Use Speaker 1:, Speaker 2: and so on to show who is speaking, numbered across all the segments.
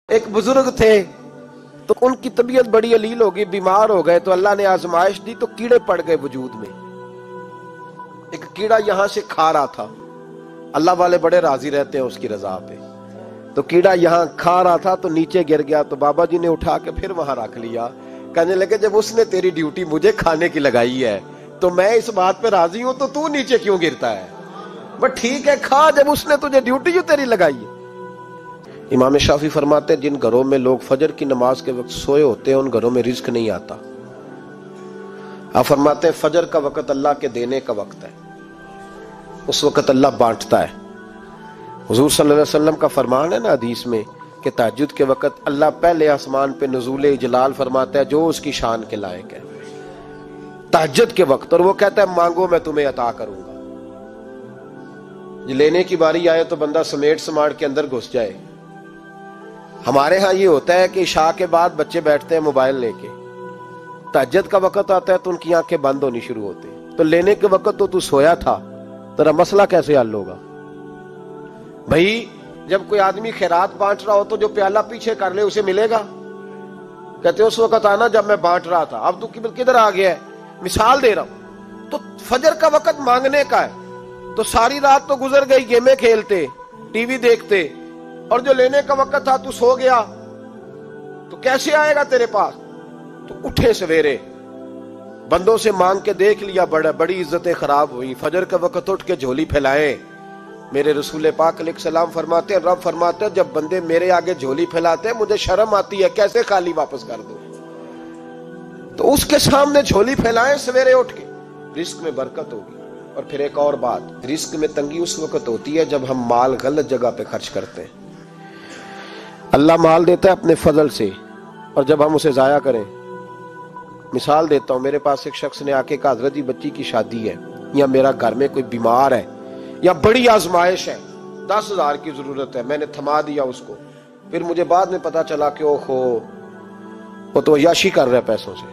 Speaker 1: ایک بزرگ تھے تو ان کی طبیعت بڑی علیل ہو گئی، بیمار ہو گئے، تو اللہ نے آزمائش دی تو کیڑے پڑ گئے وجود میں۔ ایک کیڑا یہاں سے کھا رہا تھا، اللہ والے بڑے راضی رہتے ہیں اس کی رضا پہ، تو کیڑا یہاں کھا رہا تھا تو نیچے گر گیا، تو بابا جی نے اٹھا کے پھر وہاں رکھ لیا، کہنے لگے جب اس نے تیری ڈیوٹی مجھے کھانے کی لگائی ہے تو میں اس بات پہ راضی ہوں، تو نیچے کیوں گرتا ہے؟ بس ٹھیک ہے کھا، جب اس نے تجھے ڈیوٹی جو تیری لگائی ہے۔ امام شافعی فرماتے ہیں جن گھروں میں لوگ فجر کی نماز کے وقت سوئے ہوتے ہیں ان گھروں میں رزق نہیں آتا۔ آپ فرماتے ہیں فجر کا وقت اللہ کے دینے کا وقت ہے، اس وقت اللہ بانٹتا ہے۔ حضور صلی اللہ علیہ وسلم کا فرمان ہے نا حدیث میں کہ تہجد کے وقت اللہ پہلے آسمان پہ نزول جلال فرماتا ہے جو اس کی شان کے لائق ہے تہجد کے وقت، اور وہ کہتا ہے مانگو میں تمہیں عطا کروں گا۔ لینے کی باری آئے تو بندہ سمیٹ سماٹ کے اندر گھس جائے۔ ہمارے ہاں یہ ہوتا ہے کہ عشاء کے بعد بچے بیٹھتے ہیں موبائل لے کے، تہجد کا وقت آتا ہے تو ان کی آنکھیں بند ہونی شروع ہوتی ہیں، تو لینے کے وقت تو سویا تھا، تیرا مسئلہ کیسے حل ہوگا؟ بھائی جب کوئی آدمی خیرات بانٹ رہا ہو تو جو پیالہ پیچھے کر لے اسے ملے گا؟ کہتے اس وقت آنا جب میں بانٹ رہا تھا، اب تو کدھر آ گیا ہے؟ مثال دے رہا ہوں۔ تو فجر کا وقت مانگنے کا ہے، تو ساری رات تو گزر گئی گیمیں کھیلتے، ٹی وی دیکھتے، اور جو لینے کا وقت تھا تو سو گیا، تو کیسے آئے گا تیرے پاس؟ تو اٹھے سویرے، بندوں سے مانگ کے دیکھ لیا، بڑی عزتیں خراب ہوئی، فجر کا وقت اٹھ کے جھولی پھیلائے۔ میرے رسول پاک علیہ السلام فرماتے ہیں، رب فرماتے ہیں جب بندے میرے آگے جھولی پھیلاتے ہیں مجھے شرم آتی ہے، کیسے خالی واپس کر دوں؟ تو اس کے سامنے جھولی پھیلائیں سویرے اٹھ کے، رزق میں برکت ہوگی۔ اور پھر ایک اور بات، رزق میں تنگی اس وقت ہوتی ہے جب ہم مال غلط جگہ پہ خرچ کرتے ہیں۔ اللہ مال دیتا ہے اپنے فضل سے، اور جب ہم اسے ضائع کریں، مثال دیتا ہوں، میرے پاس ایک شخص نے آ کے کہا حضرت جی بچی کی شادی ہے، یا میرا گھر میں کوئی بیمار ہے، یا بڑی آزمائش ہے، 10,000 کی ضرورت ہے، میں نے تھما دیا اس کو، پھر مجھے بعد میں پتا چلا کہ اوہو وہ تو عیاشی کر رہا ہے پیسوں سے،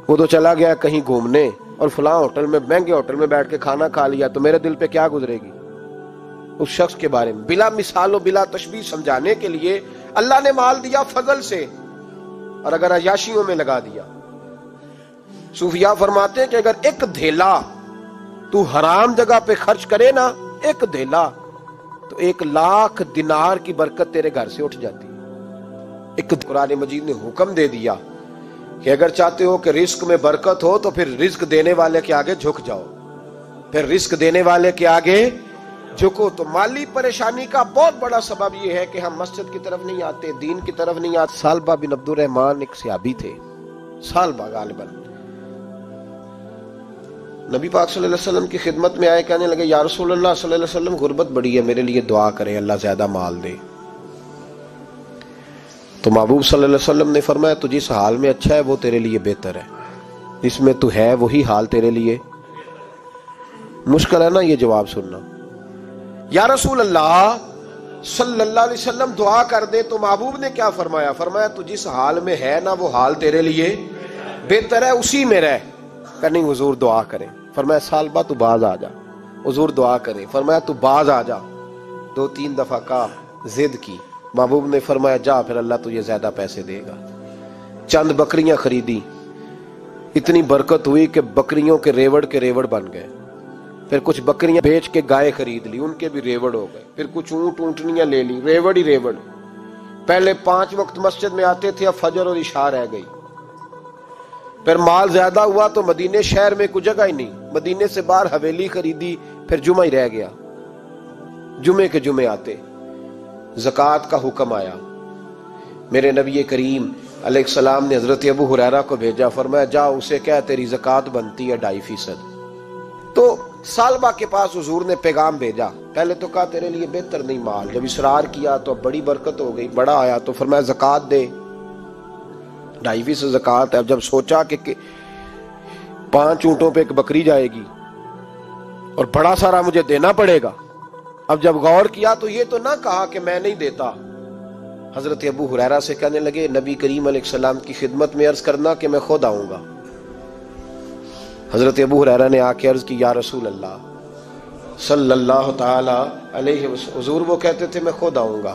Speaker 1: وہ تو چلا گیا کہیں گھومنے اور فلاں ہوٹل میں، مہنگے ہوٹل میں بیٹھ کے کھانا کھا لیا، تو میرے دل پہ کیا گزرے گی اس شخص کے بارے میں؟ بلا مثال و بلا تشبیہ سمجھانے کے لیے اللہ نے مال دیا فضل سے، اور اگر عیاشیوں میں لگا دیا۔ صوفیاء فرماتے ہیں کہ اگر ایک دھیلا تو حرام جگہ پہ خرچ کرے نا، ایک دھیلا، تو 1,00,000 دینار کی برکت تیرے گھر سے اٹھ جاتی۔ ایک قرآن مجید نے حکم دے دیا کہ اگر چاہتے ہو کہ رزق میں برکت ہو تو پھر رزق دینے والے کے آگے جھک جاؤ، پھر رزق دینے والے کے آگے جھکو۔ تو مالی پریشانی کا بہت بڑا سبب یہ ہے کہ ہم مسجد کی طرف نہیں آتے، دین کی طرف نہیں آتے۔ سالبہ بن عبد الرحمن ایک صحابی تھے، سالبہ غالباً، نبی پاک صلی اللہ علیہ وسلم کی خدمت میں آئے، کہنے لگے یا رسول اللہ صلی اللہ علیہ وسلم غربت بڑی ہے، میرے لیے دعا کریں اللہ زیادہ مال دے۔ تو محبوب صلی اللہ علیہ وسلم نے فرمایا تو جس حال میں اچھا ہے وہ تیرے لیے بہتر ہے، جس میں تو ہے وہی حال تیرے لیے۔ مشکل ہے نا یہ جواب سننا، یا رسول اللہ صلی اللہ علیہ وسلم دعا کر دے، تو محبوب نے کیا فرمایا؟ فرمایا تو جس حال میں ہے نا وہ حال تیرے لیے بہتر ہے، اسی میں رہ۔ کہ نہیں حضور دعا کریں۔ فرمایا سالبہ تو باز آ جا، حضور دعا کریں۔ فرمایا تو باز آ جا، 2-3 دفعہ کہا، ضد کی، محبوب نے فرمایا جا پھر اللہ تجھے زیادہ پیسے دے گا۔ چند بکریاں خریدی، اتنی برکت ہوئی کہ بکریوں کے ریوڑ بن گئے۔ پھر کچھ بکریاں بیچ کے گائے خرید لی، ان کے بھی ریوڑ ہو گئے۔ پھر کچھ اونٹ اونٹنیاں لے لی، ریوڑ ہی ریوڑ۔ پہلے 5 وقت مسجد میں آتے تھے، اب فجر اور عشاء رہ گئی۔ پھر مال زیادہ ہوا تو مدینے شہر میں کوئی جگہ ہی نہیں، مدینے سے باہر حویلی خریدی، پھر جمعہ ہی رہ گیا، جمعے کے جمعے آتے۔ زکوٰۃ کا حکم آیا، میرے نبی کریم علیہ السلام نے حضرت ابو ہریرہ کو بھیجا، فرمایا جا اسے کہہ تیری زکوٰۃ بنتی ہے 2.5%۔ تو سالبہ کے پاس حضور نے پیغام بھیجا، پہلے تو کہا تیرے لیے بہتر نہیں مال، جب اصرار کیا تو اب بڑی برکت ہو گئی، بڑا آیا تو فرمایا زکوٰۃ دے، 2.5% زکوٰۃ ہے۔ اب جب سوچا کہ 5 اونٹوں پہ ایک بکری جائے گی اور بڑا سارا مجھے دینا پڑے گا، اب جب غور کیا تو یہ تو نہ کہا کہ میں نہیں دیتا۔ حضرت ابو ہریرہ سے کہنے لگے نبی کریم علیہ السلام کی خدمت میں عرض کرنا کہ میں خود آؤں گا۔ حضرت ابو ہریرہ نے آ کے عرض کی یا رسول اللہ صلی اللہ تعالی علیہ وسلم، حضور وہ کہتے تھے میں خود آؤں گا۔